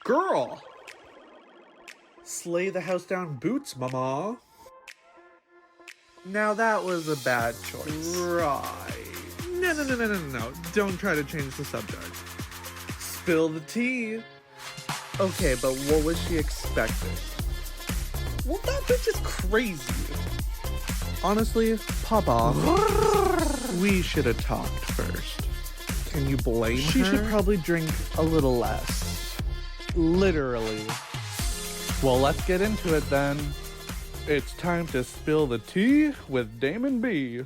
Girl! Slay the house down boots, mama. Now that was a bad choice. Right. No. Don't try to change the subject. Spill the tea. Okay, but what was she expecting? Well, that bitch is crazy. Honestly, pop off. We should have talked first. Can you blame her? She should probably drink a little less. Literally. Well, let's get into it then. It's time to spill the tea with Damon B.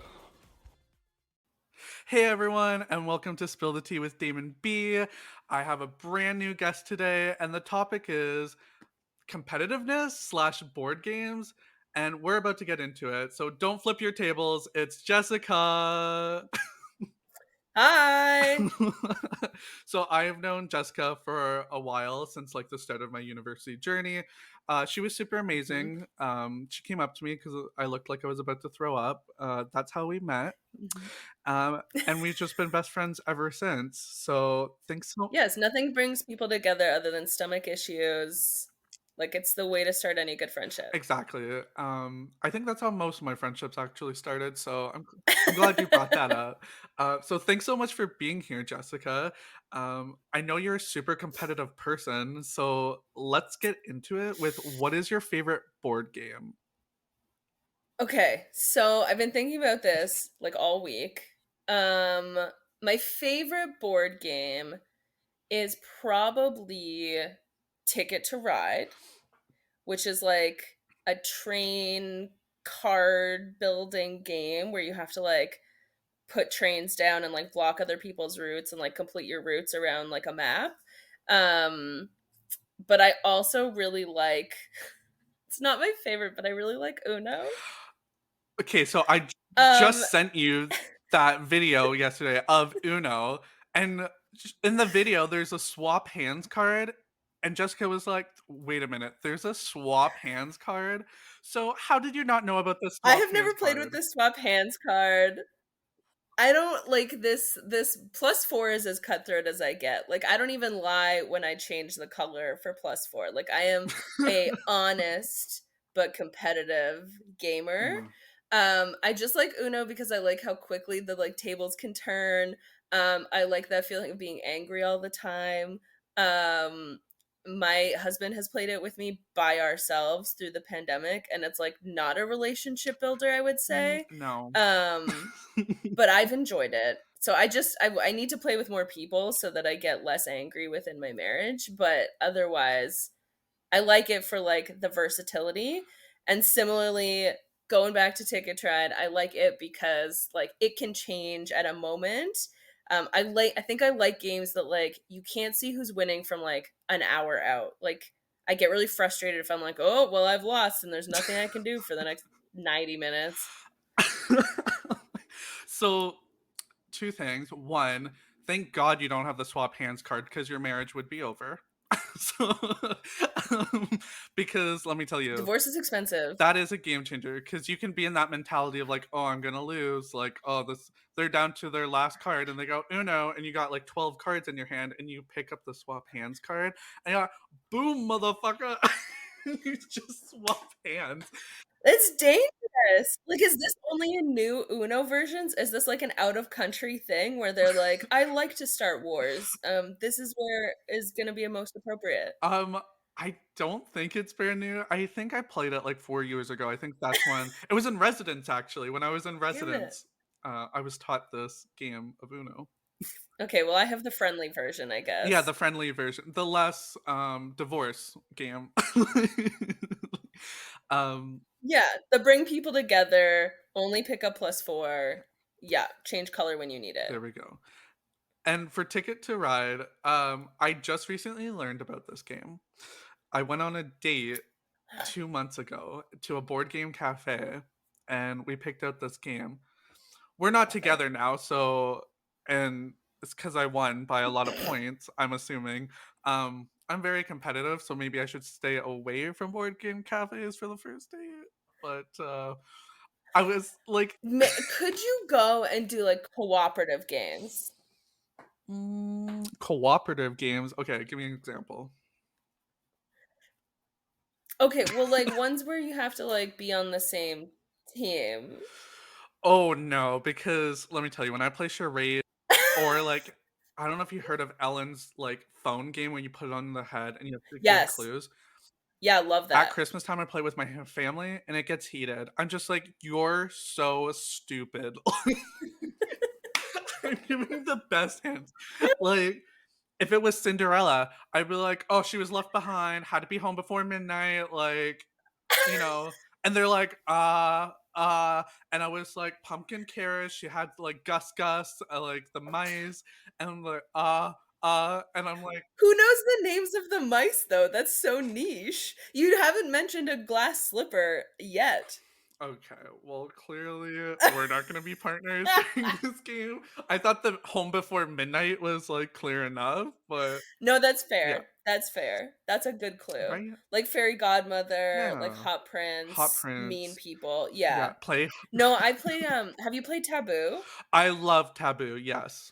Hey everyone, and welcome to Spill the Tea with Damon B. I have a brand new guest today, and the topic is competitiveness / board games, and we're about to get into it. So don't flip your tables. It's Jessica. Hi. So I have known Jessica for a while, since like the start of my university journey. She was super amazing. She came up to me because I looked like I was about to throw up. That's how we met. And we've just been best friends ever since. So thanks so Yes, nothing brings people together other than stomach issues. Like, it's the way to start any good friendship. Exactly. I think that's how most of my friendships actually started. So I'm glad you brought that up. So thanks so much for being here, Jessica. I know you're a super competitive person, so let's get into it with what is your favorite board game? Okay, so I've been thinking about this like all week. My favorite board game is probably Ticket to Ride, which is like a train card building game where you have to like put trains down and like block other people's routes and like complete your routes around like a map. Um but I also really like it's not my favorite, but I really like Uno. Okay, so I Um just sent you that video yesterday of Uno, and in the video, there's a swap hands card, and Jessica was like, "Wait a minute, there's a swap hands card? So how did you not know about this I swap have hands never played with card?" the swap hands card. I don't like this +4 is as cutthroat as I get. Like, I don't even lie when I change the color for +4. Like, I am a honest but competitive gamer. Mm. I just like Uno because I like how quickly the like tables can turn. I like that feeling of being angry all the time. Um my husband has played it with me by ourselves through the pandemic, and it's like not a relationship builder, I would say. No. But I've enjoyed it. So I need to play with more people so that I get less angry within my marriage, but otherwise I like it for like the versatility. And similarly, going back to Ticket Ride, I like it because like it can change at a moment. I think I like games that like you can't see who's winning from like an hour out. Like I get really frustrated if I'm like, "Oh, well I've lost and there's nothing I can do for the next 90 minutes." So, two things. One, thank God you don't have the swap hands card because your marriage would be over. So, um, because let me tell you, Divorce is expensive. that is a game changer because you can be in that mentality of like, oh, I'm gonna lose. Like, oh, this they're down to their last card and they go Uno, and you got like 12 cards in your hand, and you pick up the swap hands card, and you're like, boom, motherfucker. You just swap hands. It's dangerous. Like, is this only in new Uno versions? Is this like an out of country thing where they're like, I like to start wars. This is where is gonna be most appropriate. Um, I don't think it's brand new. I think I played it like 4 years ago. I think that's when it was in residence actually. When I was in Damn it. residence, I was taught this game of Uno. Okay, well I have the friendly version, I Yeah, guess. the friendly version, the less divorce game. um, Yeah, the bring people together, only pick up +4. Yeah, change color when you need it. there we go. And for Ticket to Ride, I just recently learned about this game. I went on a date 2 months ago to a board game cafe, and we picked out this game. We're not Okay. together now, so and it's because I won by a lot of points, I'm assuming. I'm very competitive, so maybe I should stay away from board game cafes for the first date. But I was like, Could you go and do like cooperative games? cooperative games. Okay, give me an example. Okay, well, like ones where you have to like be on the same team. Oh no, because let me tell you, when I play charade or like I don't know if you heard of Ellen's like phone game when you put it on the head and you have to give Yes. clues. Yeah, love At that. Christmas time, I play with my family and it gets heated. I'm just like, you're so stupid. I'm giving the best hints. Like, if it was Cinderella, I'd be like, oh, she was left behind, had to be home before midnight, like, you know, and they're like, and I was like, pumpkin carriage, she had like Gus Gus, like the mice, and I'm like, and I'm like, Who knows the names of the mice though? That's so niche. You haven't mentioned a glass slipper yet. okay, well, clearly we're not gonna be partners during this game. I thought the home before midnight was like clear enough, but No, that's yeah, fair. That's fair. That's a good clue. right? Like fairy godmother, like Yeah. hot Hot prince, mean Prince. people. Yeah, Yeah. play. No, I play have you played Taboo? I love Taboo, yes.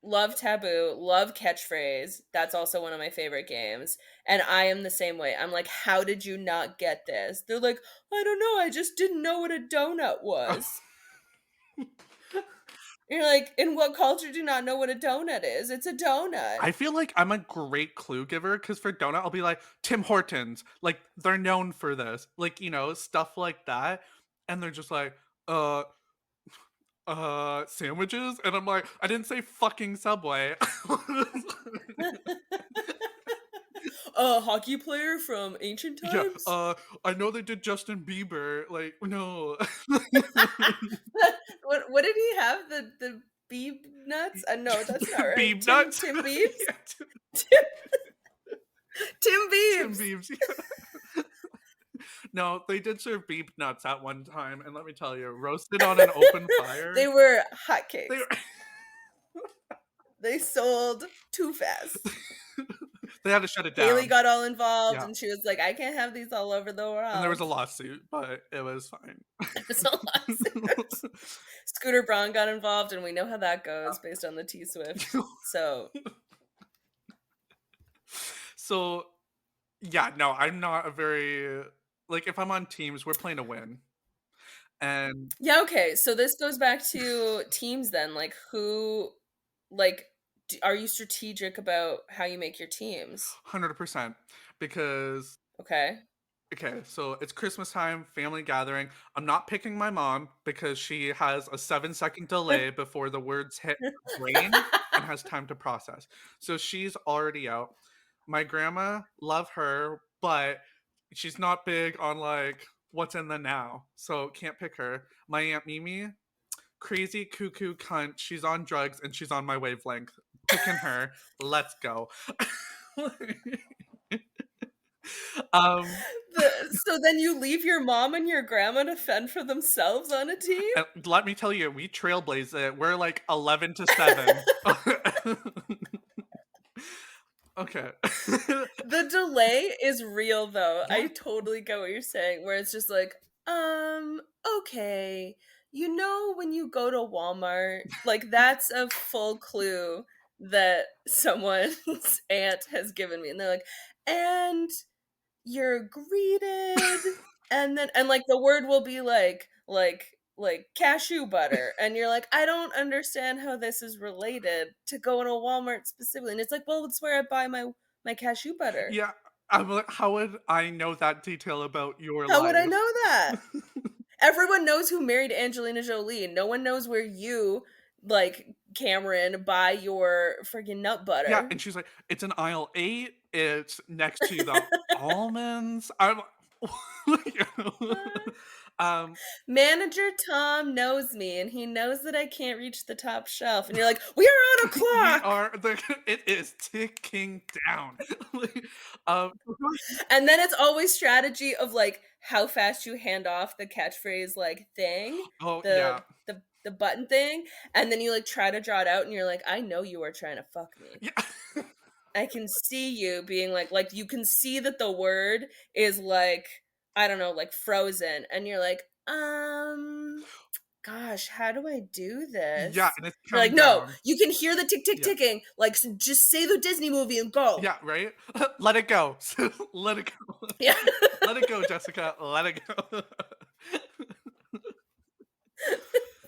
Love Taboo, love Catchphrase. That's also one of my favorite games. And I am the same way. I'm like, how did you not get this? They're like, I don't know, I just didn't know what a donut was. You're like, in what culture do you not know what a donut is? It's a donut. I feel like I'm a great clue giver because for donut, I'll be like, Tim Hortons. Like, they're known for this. Like, stuff like that. And they're just like, sandwiches? And I'm like, I didn't say fucking Subway. A hockey player from ancient Yeah, times? I know they did Justin Bieber. Like, no. What did he have? The Beeb nuts? No, that's not right. Beeb nuts. Tim Beebs? Yeah, Tim Tim Beebs. Biebs. Yeah. No, they did serve beep nuts at one time, and let me tell you, roasted on an open fire. They were hotcakes. They were- They sold too fast. they had to shut it down. Haley got all involved Yeah. and she was like, I can't have these all over the world. And there was a lawsuit, but it was fine. There's a lawsuit. Scooter Braun got involved, and we know how that goes based on the T Swift. So So, yeah, no, I'm not a very like if I'm on teams, we're playing to win. And yeah, okay. So this goes back to teams then. Like who like are you strategic about how you make your teams? 100% because Okay. okay, so it's Christmas time, family gathering. I'm not picking my mom because she has a 7-second delay before the words hit her brain and has time to process. So she's already out. My grandma, love her, but she's not big on like what's in the now. So can't pick her. My Aunt Mimi, crazy cuckoo cunt. She's on drugs and she's on my wavelength. Picking her. Let's go. um So then you leave your mom and your grandma to fend for themselves on a team? And let me tell you, we trailblaze it. We're like 11 to 7. Okay. The delay is real though. I Yeah. totally get what you're saying, where it's just like, okay. You know when you go to Walmart, like that's a full clue that someone's aunt has given me. And they're like, and you're greeted, and then and like the word will be like cashew butter, and you're like, I don't understand how this is related to going to Walmart specifically. And it's like, well, it's where I buy my cashew butter. Yeah. I'm like, how would I know that detail about your How life? would I know that? Everyone knows who married Angelina Jolie. No one knows where you, like Cameron, buy your friggin' nut butter. Yeah, and she's like, it's in aisle 8. It's next to the almonds. I'm Manager Tom knows me, and he knows that I can't reach the top shelf. And you're like, we are on a clock. It is ticking down. And then it's always strategy of like how fast you hand off the catchphrase like thing, Oh the yeah. the button thing, and then you like try to draw it out, and you're like, I know you are trying to fuck me. Yeah. I can see you being like you can see that the word is like, I don't know, like frozen, and you're like, gosh, how do I do this? Yeah, and it's You're like, counting no, down. you can hear the tick, tick, Yeah. ticking. Like, just say the Disney movie and go. Yeah, right? Let it go. Let it go. Yeah. Let it go, Jessica. Let it go.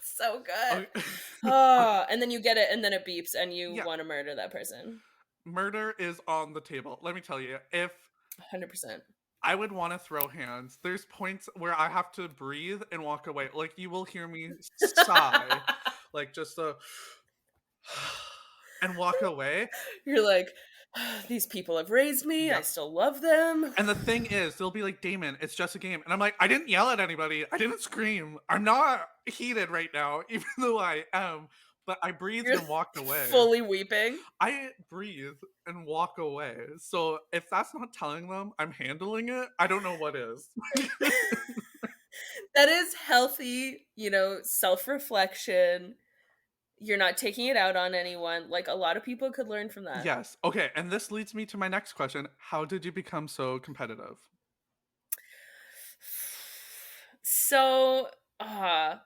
So good. Okay. Oh, and then you get it, and then it beeps, and you Yeah. want to murder that person. Murder is on the table. Let me tell you, if 100%. I would want to throw hands, there's points where I have to breathe and walk away. Like, you will hear me sigh, like just a and walk away. You're like, these people have raised me. I Yep. still love them. And the thing is, they'll be like, Damon, it's just a game. And I'm like, I didn't yell at anybody. I didn't scream. I'm not heated right now, even though I am. But I breathed You're and walked away. fully weeping. I breathe and walk away. So if that's not telling them I'm handling it, I don't know what is. That is healthy, self-reflection. You're not taking it out on anyone. Like, a lot of people could learn from that. Yes. Okay. And this leads me to my next question. How did you become so competitive? So, I'm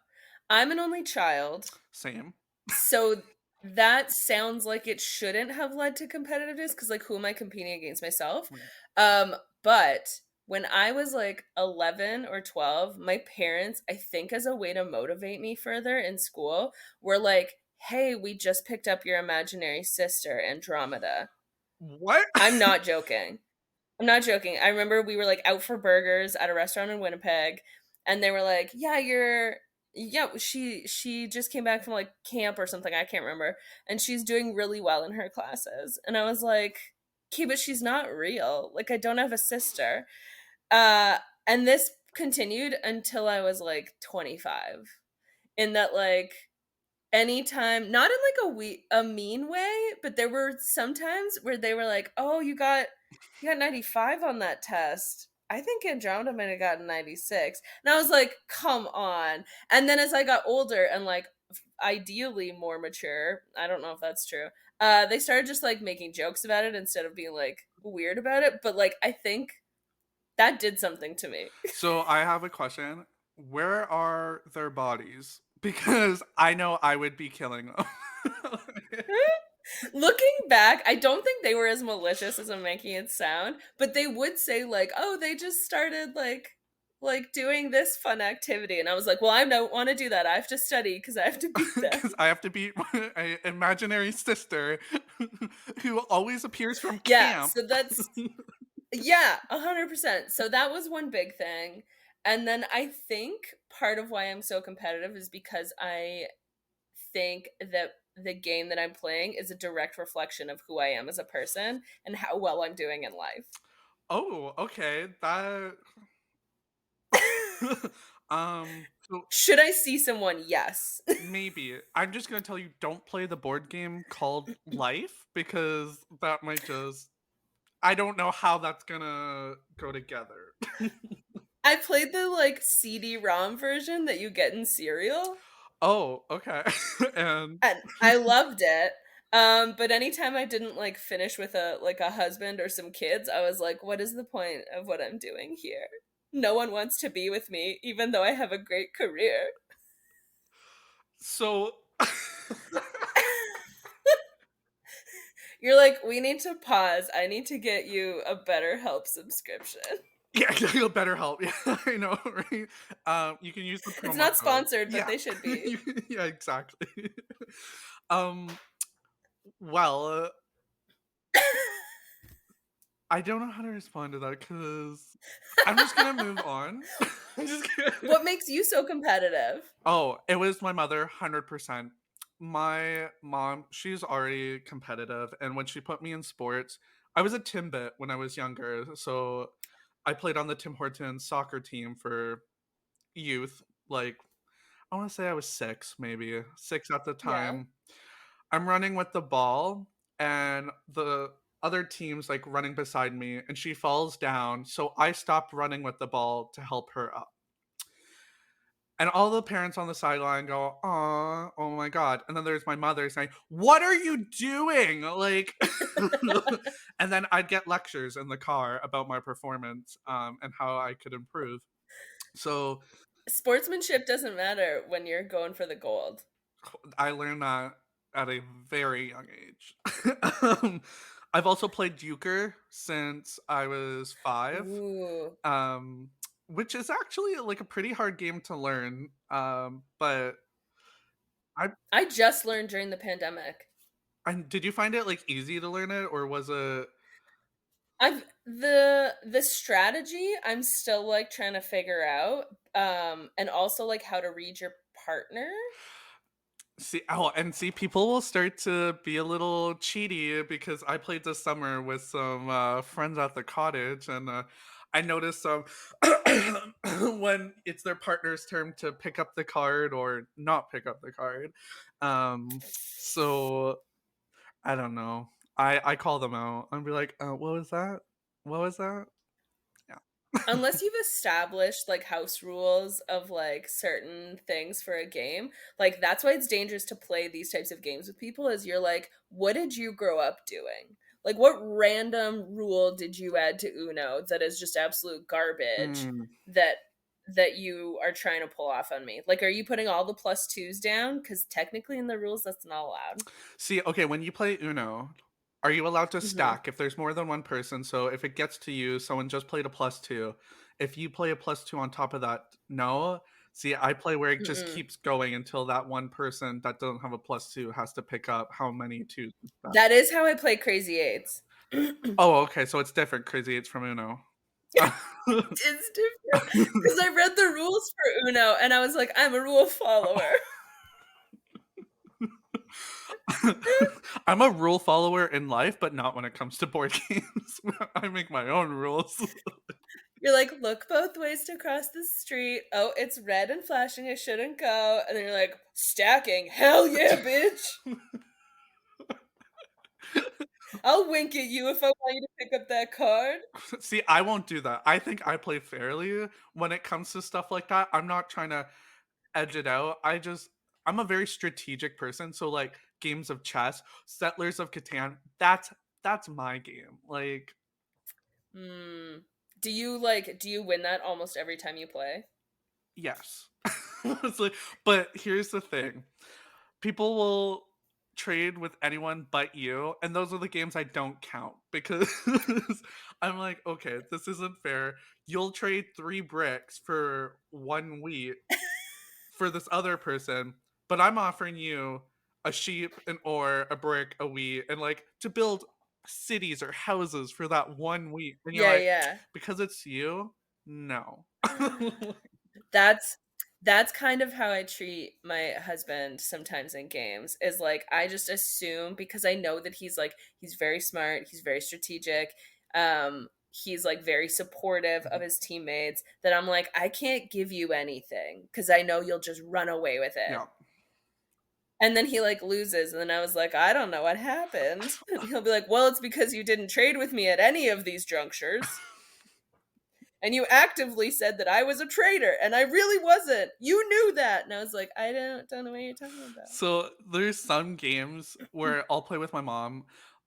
an only child. Same. So that sounds like it shouldn't have led to competitiveness because, like, who am I competing against? Myself? But when I was like 11 or 12, my parents, I think as a way to motivate me further in school, were like, hey, we just picked up your imaginary sister, Andromeda. What? I'm not joking. I'm not joking. I remember we were like out for burgers at a restaurant in Winnipeg, and they were like, she just came back from like camp or something, I can't remember, and she's doing really well in her classes." And I was like, "Okay, but she's not real. Like, I don't have a sister." And this continued until I was like 25. In that, like, anytime, not in like a mean way, but there were some times where they were like, "Oh, you got 95 on that test. I think Andromeda might have gotten 96." And I was like, "Come on." And then as I got older and like ideally more mature, I don't know if that's true, they started just like making jokes about it instead of being like weird about it. But like, I think that did something to me. So I have a question. Where are their bodies? Because I know I would be killing them. Looking back, I don't think they were as malicious as I'm making it sound, but they would say like, "Oh, they just started like doing this fun activity," and I was like, "Well, I don't want to do that. I have to study because I have to beat them." Because I have to beat my imaginary sister who always appears from Yeah, camp. so that's 100%. So that was one big thing. And then I think part of why I'm so competitive is because I think that the game that I'm playing is a direct reflection of who I am as a person and how well I'm doing in life. Oh, okay. That so Should I see someone? Yes. maybe. I'm just gonna tell you, don't play the board game called Life, because that might just I don't know how that's gonna go together. I played the like CD-ROM version that you get in cereal, Oh, okay. And and I loved it. But anytime I didn't like finish with a husband or some kids, I was like, what is the point of what I'm doing here? No one wants to be with me, even though I have a great career. so You're like, we need to pause. I need to get you a BetterHelp subscription. yeah, you'll better help. Yeah, I know, right? You can use the promo It's not code. sponsored, but Yeah. they should be. Yeah, exactly. um, well, I don't know how to respond to that because I'm just gonna move on. I'm just gonna... What makes you so competitive? Oh, it was my mother, 100%. My mom, she's already competitive, and when she put me in sports, I was a Timbit when I was younger, so I played on the Tim Hortons soccer team for youth. Like, I want to say I was 6, maybe 6 at the Yeah. time. I'm running with the ball, and the other team's like running beside me, and she falls down. So I stopped running with the ball to help her up. And all the parents on the sideline go, "Aw, oh my God." And then there's my mother saying, "What are you doing?" Like, and then I'd get lectures in the car about my performance and how I could improve. So Sportsmanship doesn't matter when you're going for the gold. I learned that at a very young age. um, I've also played euchre since I was 5, Ooh. um, which is actually like a pretty hard game to learn. But I, I just learned during the pandemic. did you find it like easy to learn it, or was it? The strategy I'm still like trying to figure out. And also like how to read your partner. See, people will start to be a little cheaty because I played this summer with some friends at the cottage, and I noticed when it's their partner's turn to pick up the card or not pick up the card. So I don't know. I call them out. I'll be like, "What was that? What was that?" Yeah. Unless you've established like house rules of like certain things for a game, like that's why it's dangerous to play these types of games with people is you're like, what did you grow up doing? Like what random rule did you add to Uno that is just absolute garbage Mm. that you are trying to pull off on me? Like are you putting all the plus twos down? Because technically in the rules that's not allowed. See, okay, when you play Uno, are you allowed to Hmm. stack if there's more than one person? So if it gets to you, someone just played a plus two. If you play a plus two on top of that, no. See, I play where it just Mm-mm. keeps going until that one person that doesn't have a plus two has to pick up how many twos and stuff. That is how I play Crazy Eights. Oh, okay, so it's different. Crazy Eights from Uno. It's different because I read the rules for Uno and I was like, I'm a rule follower. I'm a rule follower in life, but not when it comes to board games. I make my own rules. You're like, look both ways to cross the street. Oh, it's red and flashing. I shouldn't go. And then you're like, stacking. Hell yeah, bitch. I'll wink at you if I want you to pick up that card. See, I won't do that. I think I play fairly when it comes to stuff like that. I'm not trying to edge it out. I'm a very strategic person. So like games of chess, Settlers of Catan, that's my game. Like, Hmm. Do you win that almost every time you play? yes. It's like, but here's the thing. People will trade with anyone but you, and those are the games I don't count because I'm like, okay, this isn't fair. You'll trade 3 bricks for 1 wheat for this other person, but I'm offering you a sheep, an ore, a brick, a wheat, and like to build cities or houses for that 1 wheat. And you're Yeah, like, yeah. because it's you, no. That's that's kind of how I treat my husband sometimes in games is like I just assume because I know that he's very smart, he's very strategic, he's like very supportive of his teammates that I'm like I can't give you anything because I know you'll just run away with it. Yeah. And then he like loses and then I was like I don't know what happened. And he'll be like, "Well, it's because you didn't trade with me at any of these junctures." And you actively said that I was a traitor, and I really wasn't. You knew that, and I was like, I don't know what you're talking about. So there's some games where I'll play with my mom.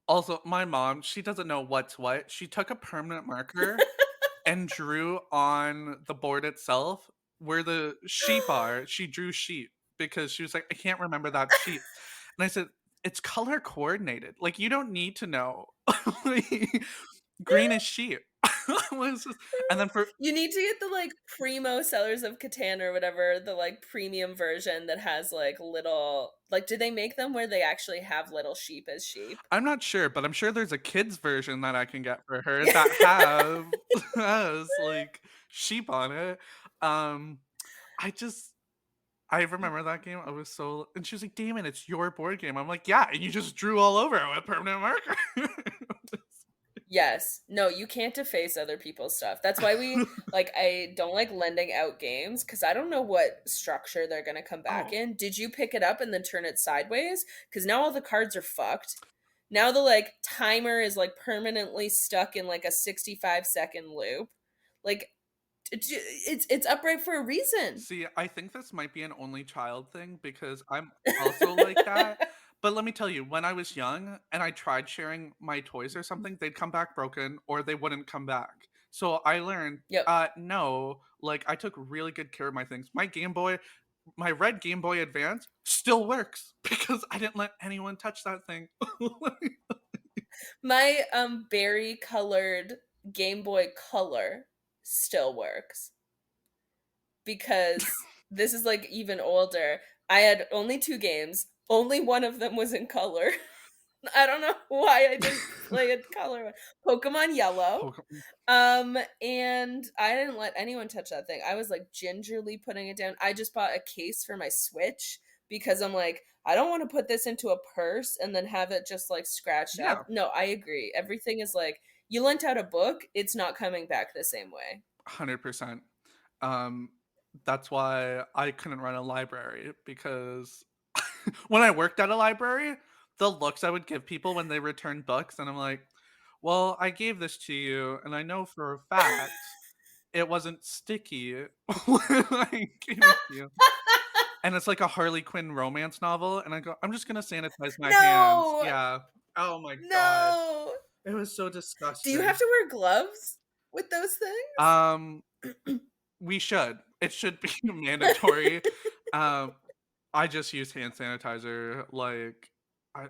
Also, my mom, she doesn't know what's what. She took a permanent marker and drew on the board itself where the sheep are. She drew sheep because she was like, I can't remember that sheep. And I said, it's color coordinated. Like, you don't need to know. Like, green is sheep. And then for You need to get the like primo Sellers of Catan or whatever, the like premium version that has like little like do they make them where they actually have little sheep as sheep? I'm not sure, but I'm sure there's a kids version that I can get for her that have has like sheep on it. Um, I just I remember that game. I was so and she was like, "Damon, it's your board game." I'm like, "Yeah," and you just drew all over it with permanent marker. Yes. No, you can't deface other people's stuff. That's why we like I don't like lending out games cuz I don't know what structure they're going to come back Oh, in. Did you pick it up and then turn it sideways? Cuz now all the cards are fucked. Now the like timer is like permanently stuck in like a 65-second loop. Like it's upright for a reason. see, I think this might be an only child thing because I'm also like that. But let me tell you, when I was young and I tried sharing my toys or something, they'd come back broken or they wouldn't come back. So I learned, Yep. no, like I took really good care of my things. My red Game Boy Advance still works because I didn't let anyone touch that thing. My berry colored Game Boy Color still works because this is like even older. I had only 2 games. Only one of them was in color. I don't know why I didn't play a color one. Pokemon Yellow. And I didn't let anyone touch that thing. I was like gingerly putting it down. I just bought a case for my Switch because I'm like, I don't want to put this into a purse and then have it just like scratched Yeah. up. No, I agree. Everything is like, you lent out a book, it's not coming back the same way. 100%. That's why I couldn't run a library because when I worked at a library, the looks I would give people when they returned books, and I'm like, well, I gave this to you, and I know for a fact it wasn't sticky when I gave it to you. And it's like a Harley Quinn romance novel, and I go, I'm just gonna sanitize my hands. No! Yeah. Oh my god. No! It was so Do you disgusting. have to wear gloves with those things? We should. It should be mandatory. Um, I just use hand sanitizer. Like, I,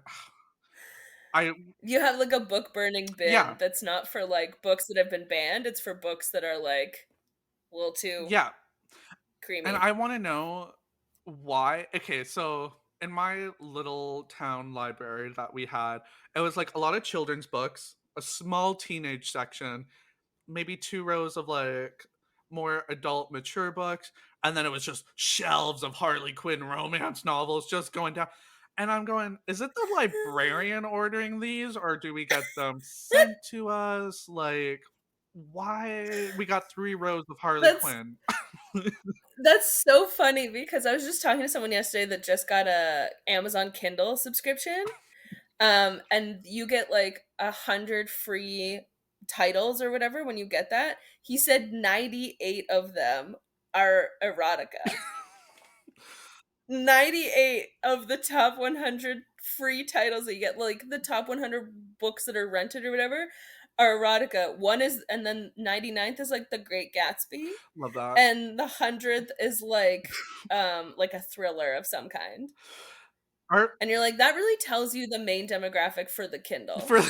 I, You have like a book burning bin yeah, that's not for like books that have been banned, it's for books that are like a little too yeah. And creamy. I want to know why. Okay, so in my little town library that we had, it was like a lot of children's books, a small teenage section, maybe 2 rows of like more adult mature books, and then it was just shelves of Harley Quinn romance novels just going down. And I'm going, is it the librarian ordering these, or do we get them sent to us? Like, why we got 3 rows of Harley That's Quinn? that's so funny because I was just talking to someone yesterday that just got a Amazon Kindle subscription. And you get like 100 free titles or whatever when you get that. He said 98 of them are erotica. 98 of the top 100 free titles that you get, like the top 100 books that are rented or whatever, are erotica. One is, and then 99th is like The Great Gatsby, Love that. and the 100th is like a thriller of some kind. Are And you're like, that really tells you the main demographic for the Kindle. for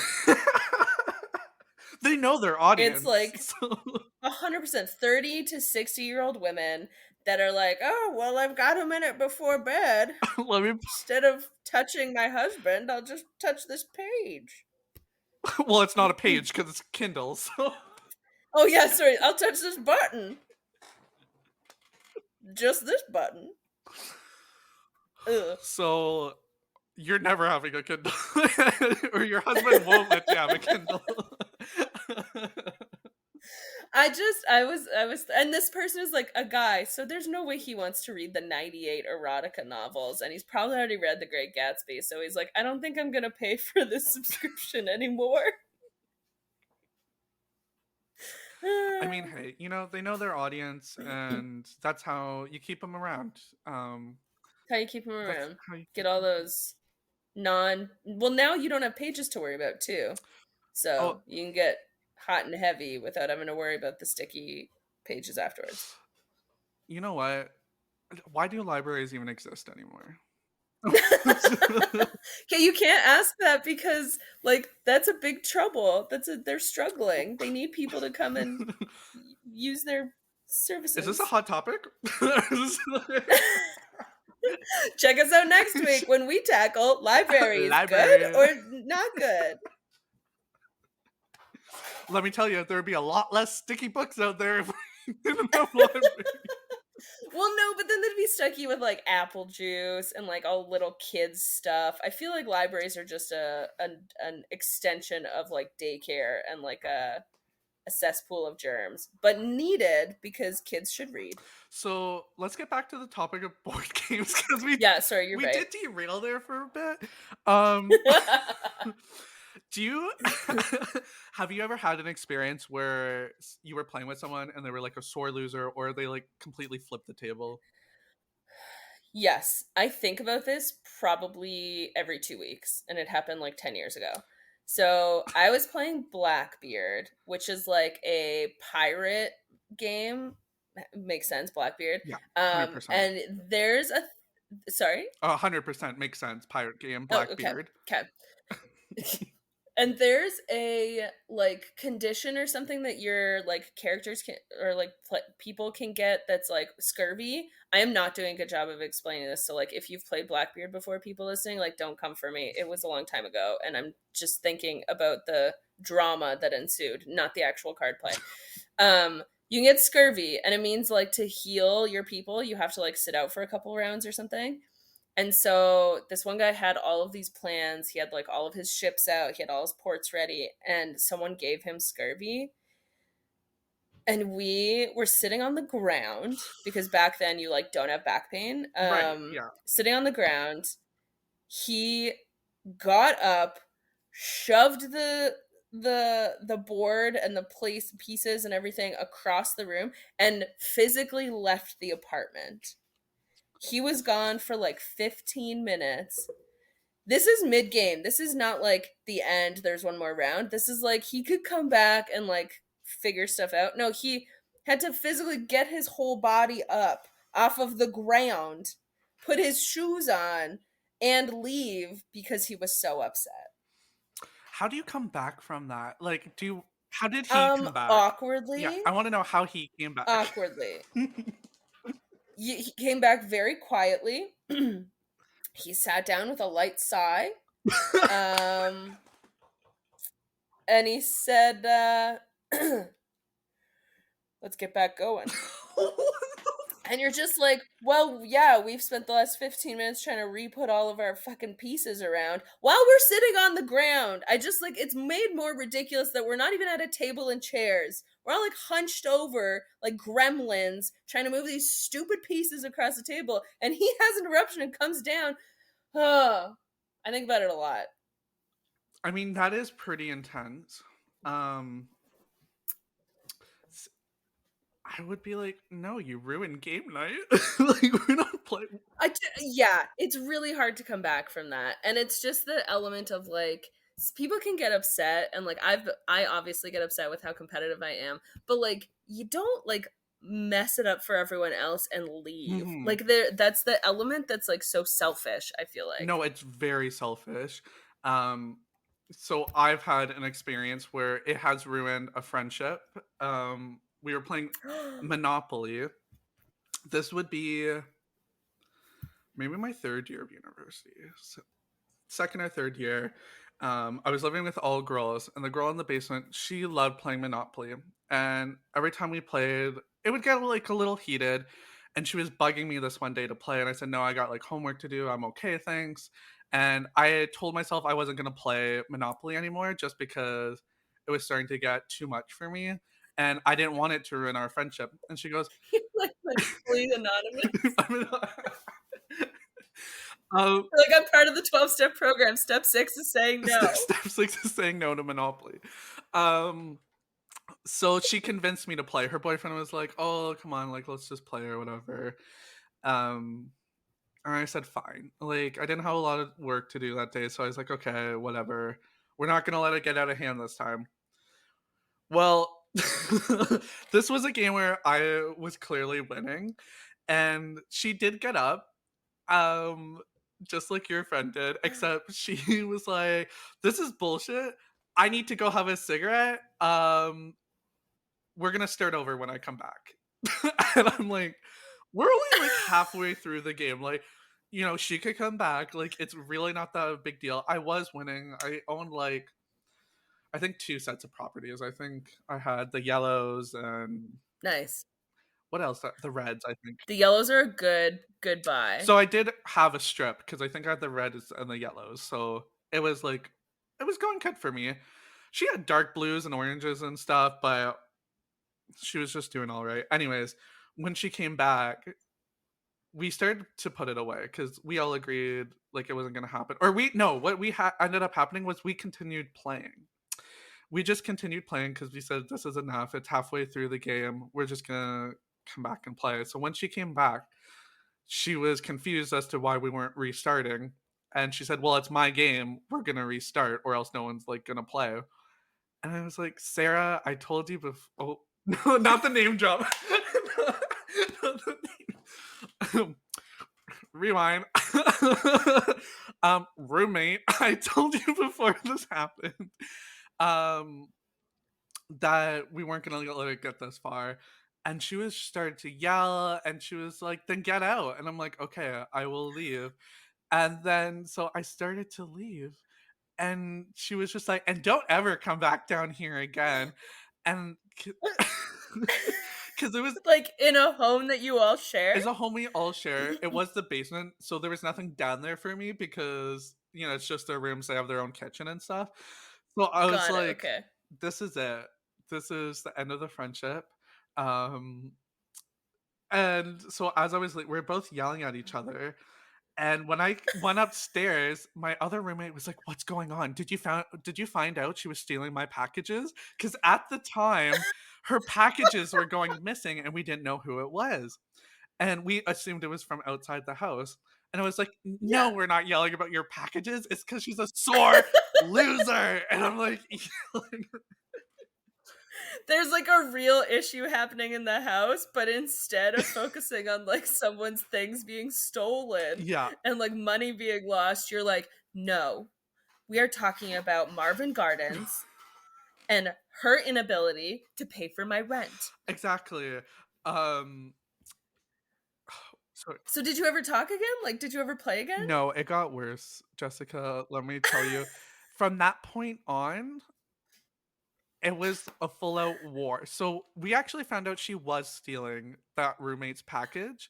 they know their audience. It's like so- 100% 30 to 60-year-old women that are like, oh, well, I've got a minute before bed. Let me. Instead of touching my husband, I'll just touch this page. Well, it's not a page because it's Kindle. So Oh, yeah, sorry. I'll touch this button. Just this button. Ugh. so you're never having a Kindle, or your husband won't let you have a Kindle. I was, and this person is like a guy, so there's no way he wants to read the 98 erotica novels, and he's probably already read The Great Gatsby, so he's like, I don't think I'm gonna pay for this subscription anymore. I mean, hey, they know their audience, and that's how you keep them around. How you keep him That's around. how you Get all those well, now you don't have pages to worry about too, so Oh, you can get hot and heavy without having to worry about the sticky pages afterwards. you know what? Why do libraries even exist anymore? Okay, you can't ask that because like that's a big trouble. They're struggling. They need people to come and use their services. Is this a hot topic? Check us out next week when we tackle libraries. Library. Good or not good? Let me tell you, there would be a lot less sticky books out there if we didn't have libraries. Well, no, but then they'd be stucky with like apple juice and like all little kids stuff. I feel like libraries are just an extension of like daycare and like a cesspool of germs, but needed because kids should read. So let's get back to the topic of board games because we Sorry, you're we right. did derail there for a bit. Do you have you ever had an experience where you were playing with someone and they were like a sore loser, or they like completely flipped the table? Yes, I think about this probably every 2 weeks, and it happened like 10 years ago. So I was playing Blackbeard, which is like a pirate game. Makes sense, Blackbeard. Yeah, 100%. And there's a sorry. 100% makes sense. Pirate game, Oh, okay, Blackbeard. okay. And there's a like condition or something that your like characters can or like people can get that's like scurvy. I am not doing a good job of explaining this. So like if you've played Blackbeard before, people listening, like don't come for me. It was a long time ago, and I'm just thinking about the drama that ensued, not the actual card play. You can get scurvy, and it means like to heal your people, you have to like sit out for a couple rounds or something. And so this one guy had all of these plans. He had like all of his ships out. He had all his ports ready. And someone gave him scurvy. And we were sitting on the ground because back then you like don't have back pain. Right, yeah. Sitting on the ground. He got up, shoved the board and the pieces and everything across the room, and physically left the apartment. He was gone for like 15 minutes. This is mid game. This is not like the end, there's one more round. This is like he could come back and like figure stuff out. No, he had to physically get his whole body up off of the ground, put his shoes on, and leave because he was so upset. How do you come back from that? Like, how did he come back? Awkwardly. Yeah, I want to know how he came back. Awkwardly. He came back very quietly. He sat down with a light sigh. And he said, let's get back going. And you're just like, well, yeah, we've spent the last 15 minutes trying to re-put all of our fucking pieces around while we're sitting on the ground. I just like, it's made more ridiculous that we're not even at a table and chairs. We're all like hunched over like gremlins trying to move these stupid pieces across the table. And he has an eruption and comes down. Oh, I think about it a lot. I mean, that is pretty intense. I would be like, no, you ruined game night. Like, we're not playing. Yeah, it's really hard to come back from that. And it's just the element of like, people can get upset, and like I obviously get upset with how competitive I am, but like you don't like mess it up for everyone else and leave. Mhm. Like that's the element that's like so selfish, I feel like. No, it's very selfish. So I've had an experience where it has ruined a friendship. We were playing Monopoly. This would be maybe my third year of university. So second or third year. I was living with all girls, and the girl in the basement, she loved playing Monopoly. And every time we played, it would get like a little heated. And she was bugging me this one day to play, and I said, no, I got like homework to do. I'm okay, thanks. And I told myself I wasn't going to play Monopoly anymore just because it was starting to get too much for me. And I didn't want it to ruin our friendship. And she goes, Like Monopoly Anonymous. Like I'm part of the 12-step program. Step 6 is saying no. Step 6 is saying no to Monopoly. So she convinced me to play. Her boyfriend was like, oh, come on, like, let's just play or whatever. And I said, fine. Like, I didn't have a lot of work to do that day, so I was like, okay, whatever. We're not going to let it get out of hand this time. Well, this was a game where I was clearly winning, and she did get up, just like your friend did, except she was like, this is bullshit. I need to go have a cigarette. We're going to start over when I come back. And I'm like, we're only like halfway through the game. Like, you know, she could come back. Like, it's really not that big deal. I was winning. I owned like, I think 2 sets of properties. I think I had the yellows and Nice. what else? The reds, I think. The yellows are a good buy. So I did have a strip because I think I had the reds and the yellows. So it was like, it was going good for me. She had dark blues and oranges and stuff, but she was just doing all right. Anyways, when she came back, we started to put it away because we all agreed like it wasn't going to happen. Or what we ended up happening was we continued playing. We just continued playing because we said, this is enough. It's halfway through the game. We're just going to come back and play. So when she came back, she was confused as to why we weren't restarting. And she said, "Well, it's my game. We're gonna restart, or else no one's like gonna play." And I was like, "Sarah, I told you before." Oh, no, not the name drop. Not the name. Rewind. Roommate, I told you before this happened, um, that we weren't gonna let it get this far. And she was starting to yell, and she was like, "Then get out." And I'm like, "Okay, I will leave." And then so I started to leave, and she was just like, "And don't ever come back down here again." And because it was Like in a home that you all share? it's a home we all share. It was the basement, so there was nothing down there for me because it's just their rooms. They have their own kitchen and stuff. So I was Got it. like, Okay. "This is it. This is the end of the friendship." Um, and so as I was like, we are both yelling at each other. And when I went upstairs, my other roommate was like, "What's going on? Did you find out she was stealing my packages?" Because at the time, her packages were going missing and we didn't know who it was. And we assumed it was from outside the house. And I was like, "No, Yeah. we're not yelling about your packages. It's because she's a sore loser." And I'm like, There's like a real issue happening in the house, but instead of focusing on like someone's things being stolen yeah, and like money being lost, you're like, no, we are talking about Marvin Gardens and her inability to pay for my rent. exactly. Um, so So did you ever talk again? Like, did you ever play again? no, it got worse, Jessica. Let me tell you. From that point on, it was a full out war. So we actually found out she was stealing that roommate's package.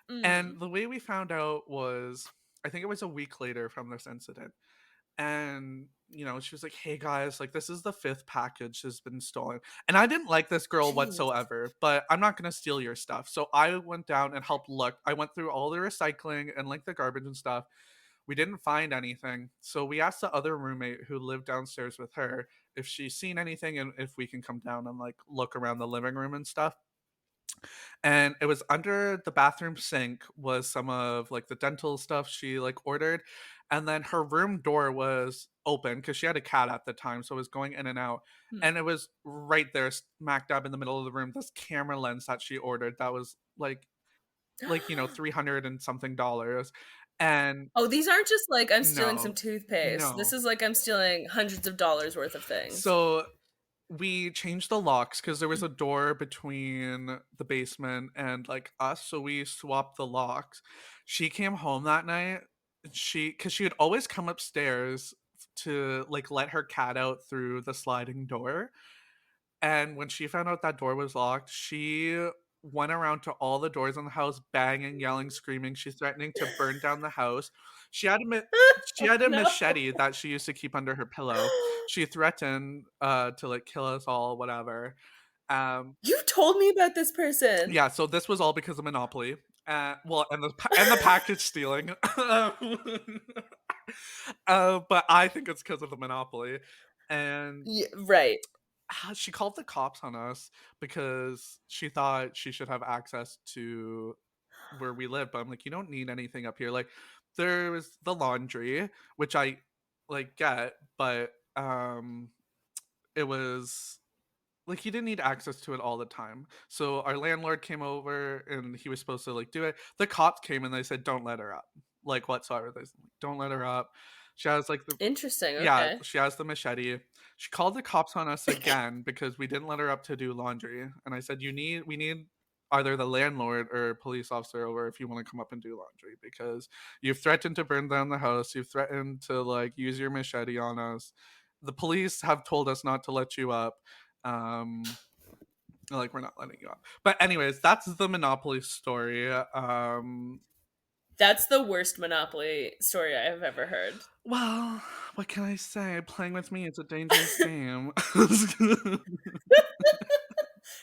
Mm. And the way we found out was, I think it was a week later from this incident. And, she was like, "Hey guys, like this is the fifth package has been stolen." And I didn't like this girl Jeez. whatsoever, but I'm not going to steal your stuff. So I went down and helped look. I went through all the recycling and like the garbage and stuff. We didn't find anything. So we asked the other roommate who lived downstairs with her if she's seen anything and if we can come down and like look around the living room and stuff. And it was under the bathroom sink was some of like the dental stuff she like ordered. And then her room door was open because she had a cat at the time, so it was going in and out. Hmm. And it was right there, smack dab in the middle of the room, this camera lens that she ordered that was like 300 and something dollars. And Oh, these aren't just like I'm stealing some no, toothpaste. This no. is like I'm stealing hundreds of dollars worth of things. So we changed the locks because there was a door between the basement and like us, so we swapped the locks. She came home that night. Because she would always come upstairs to like let her cat out through the sliding door. And when she found out that door was locked, she went around to all the doors in the house, banging, yelling, screaming. She's threatening to burn down the house. She had a she had a No. machete that she used to keep under her pillow. She threatened to like kill us all, whatever. You told me about this person. Yeah, so this was all because of Monopoly. Well, and the package stealing. But I think it's because of the Monopoly. And Yeah, right. she called the cops on us because she thought she should have access to where we live. But I'm like, you don't need anything up here. Like, there was the laundry, which I like get, but it was like you didn't need access to it all the time. So our landlord came over and he was supposed to like do it. The cops came and they said, "Don't let her up." Like whatsoever. They said, "Don't let her up." She has like the Interesting. yeah, Okay. she has the machete. She called the cops on us again because we didn't let her up to do laundry. And I said, we need either the landlord or a police officer over if you want to come up and do laundry because you've threatened to burn down the house. You've threatened to like use your machete on us. The police have told us not to let you up. Like we're not letting you up. But anyways, that's the Monopoly story. That's the worst Monopoly story I have ever heard. Well, what can I say? Playing with me is a dangerous game.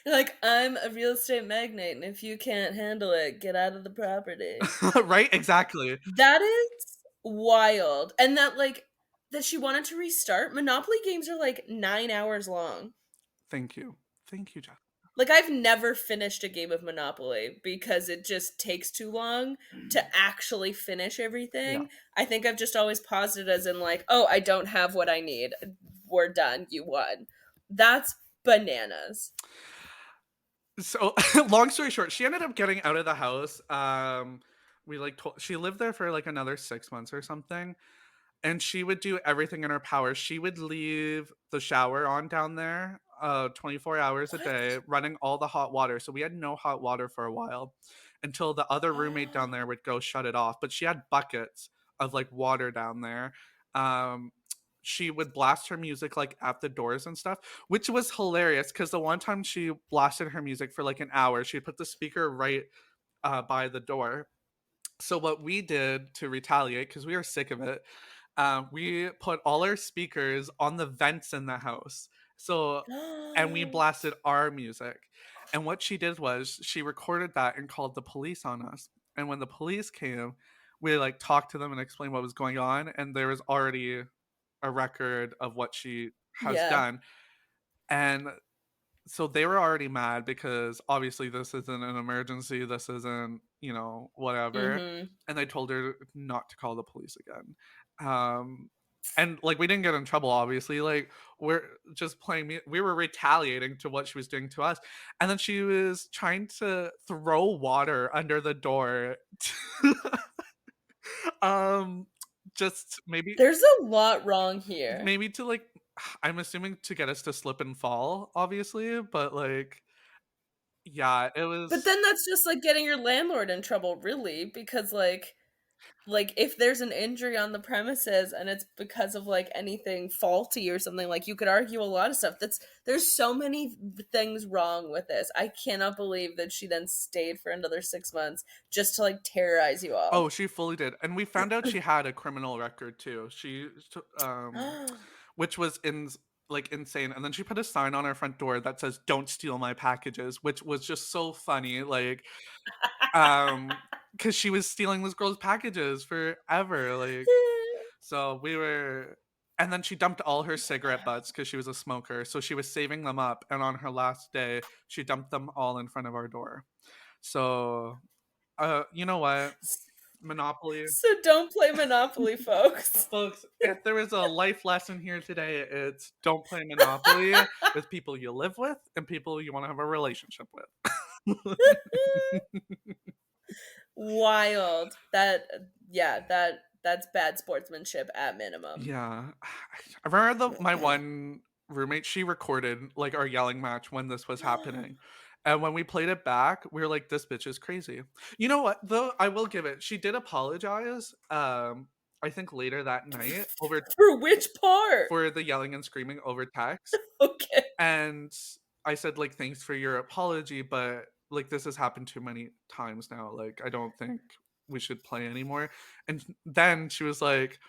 You're like, I'm a real estate magnate, and if you can't handle it, get out of the property. Right? Exactly. That is wild. And that she wanted to restart. Monopoly games are like 9 hours long. Thank you. Thank you, Jeff. Like, I've never finished a game of Monopoly because it just takes too long to actually finish Yeah. everything. I think I've just always paused it as in, like, oh, I don't have what I need. We're done. You won. That's bananas. So long story short, she ended up getting out of the house. We like she lived there for like another 6 months or something, and she would do everything in her power. She would leave the shower on down there, 24 hours a What? day, running all the hot water. So we had no hot water for a while until the other roommate down there would go shut it off. But she had buckets of like water down there. Um, she would blast her music like at the doors and stuff, which was hilarious because the one time she blasted her music for like an hour, she put the speaker right by the door. So what we did to retaliate, because we were sick of it, we put all our speakers on the vents in the house. So, and we blasted our music. And what she did was she recorded that and called the police on us. And when the police came, we like talked to them and explained what was going on. And there was already a record of what she has Yeah. done. And so they were already mad because obviously this isn't an emergency. This isn't, whatever. Mm-hmm. And they told her not to call the police again. And like we didn't get in trouble, obviously. Like we're just playing. We were retaliating to what she was doing to us, and then she was trying to throw water under the door. um, just There's a lot wrong here. maybe to like, I'm assuming to get us to slip and fall, obviously, but like, yeah, it was. But then that's just like getting your landlord in trouble, really, because like if there's an injury on the premises and it's because of like anything faulty or something, like you could argue a lot of stuff. There's so many things wrong with this. I cannot believe that she then stayed for another 6 months just to like terrorize you all. Oh, she fully did. And we found out she had a criminal record too. Which was insane. And then she put a sign on her front door that says "Don't steal my packages," which was just so funny. Like, because she was stealing this girl's packages forever. Like, so we were. And then she dumped all her cigarette butts because she was a smoker. So she was saving them up. And on her last day, she dumped them all in front of our door. So, you know what? Monopoly. So don't play Monopoly, folks. Folks, if there is a life lesson here today, it's don't play Monopoly with people you live with and people you want to have a relationship with. Wild. That's bad sportsmanship at minimum. Yeah. I remember my one roommate, she recorded like our yelling match when this was happening. And when we played it back, we were like, this bitch is crazy. You know what, though? I will give it. She did apologize, I think later that night For which part? for the yelling and screaming over text. Okay. And I said, like, thanks for your apology, but like this has happened too many times now. Like, I don't think we should play anymore. And then she was like,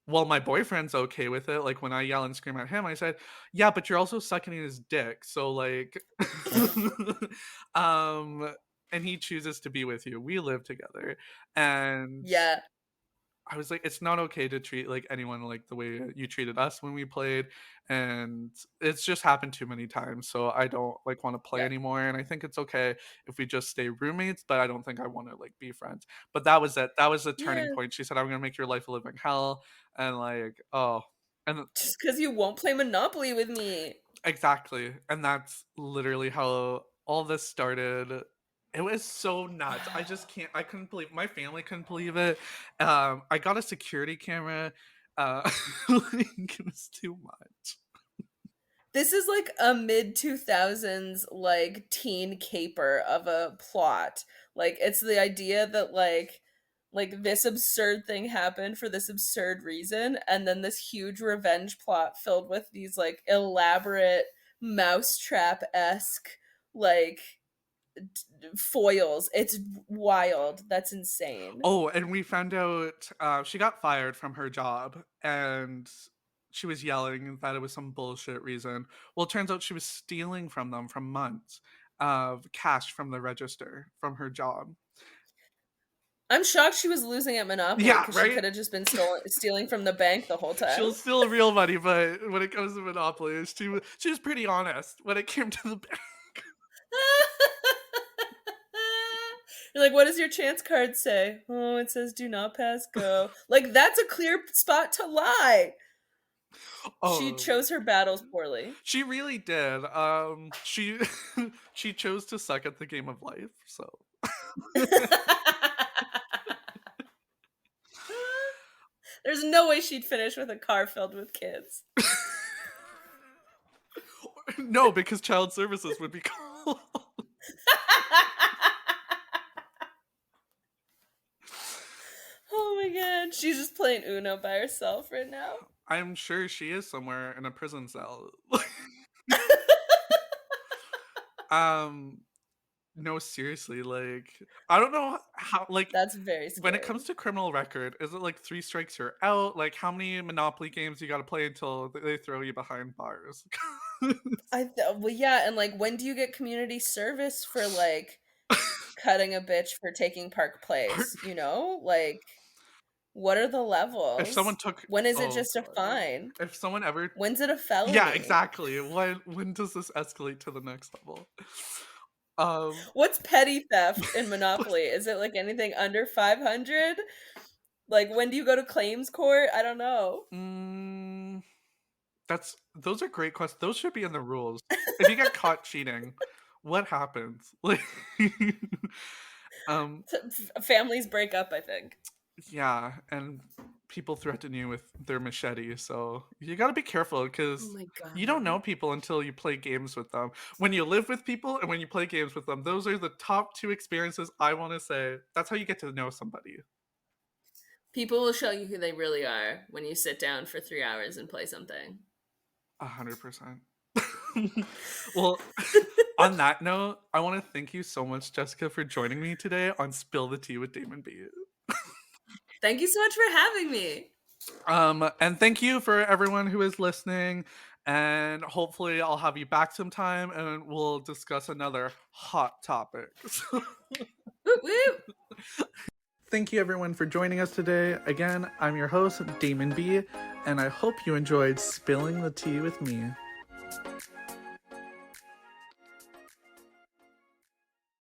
well, my boyfriend's okay with it. Like when I yell and scream at him, I said, yeah, but you're also sucking his dick. So like and he chooses to be with you. We live together. And Yeah. I was like, it's not okay to treat like anyone like the way you treated us when we played, and it's just happened too many times. So I don't like want to play Yeah. anymore, and I think it's okay if we just stay roommates. But I don't think I want to like be friends. But that was it. That was the turning Yeah. point. She said, "I'm gonna make your life a living hell," and like, oh, and Just because you won't play Monopoly with me. exactly, and that's literally how all this started. It was so nuts. I just can't. I couldn't believe. My family couldn't believe it. I got a security camera. Like, it was too much. This is like a mid 2000s like teen caper of a plot. Like it's the idea that like this absurd thing happened for this absurd reason, and then this huge revenge plot filled with these like elaborate mousetrap-esque like foils. It's wild. That's insane. Oh, and we found out she got fired from her job, and she was yelling that it was some bullshit reason. Well, it turns out she was stealing from them from months of cash from the register from her job. I'm shocked she was losing at Monopoly Yeah, because right? she could have just been stealing from the bank the whole time. She'll steal real money, but when it comes to Monopoly, she was pretty honest when it came to the bank. You're like, what does your chance card say? Oh, it says do not pass go. Like, that's a clear spot to lie. She Oh, chose her battles poorly. she really did. She she chose to suck at the game of life. So There's no way she'd finish with a car filled with kids. no, because child services would be called. Oh my god, she's just playing Uno by herself right now. I'm sure she is somewhere in a prison cell. um, no, seriously, like I don't know how. Like That's very scary. when it comes to criminal record, is it like 3 strikes you're out? Like how many Monopoly games you got to play until they throw you behind bars? Well, yeah, and like, when do you get community service for like cutting a bitch for taking Park Place? You know, like, what are the levels? If someone took, when is it oh, just a God. fine? If someone ever, When's it a felony? yeah, exactly. When does this escalate to the next level? What's petty theft in Monopoly? Is it like anything under 500? Like, when do you go to claims court? I don't know. Those are great questions. Those should be in the rules. If you get caught cheating, what happens? Like, Families break up, I think. yeah, and people threaten you with their machete, so you got to be careful because Oh my god. you don't know people until you play games with them. When you live with people and when you play games with them, those are the top 2 experiences I want to say. That's how you get to know somebody. People will show you who they really are when you sit down for 3 hours and play something. 100%. Well, on that note, I want to thank you so much, Jessica, for joining me today on Spill the Tea with Damon B. Thank you so much for having me. And thank you for everyone who is listening. And hopefully, I'll have you back sometime, and we'll discuss another hot topic. Woo woo. Thank you everyone for joining us today. Again, I'm your host, Damon B, and I hope you enjoyed spilling the tea with me.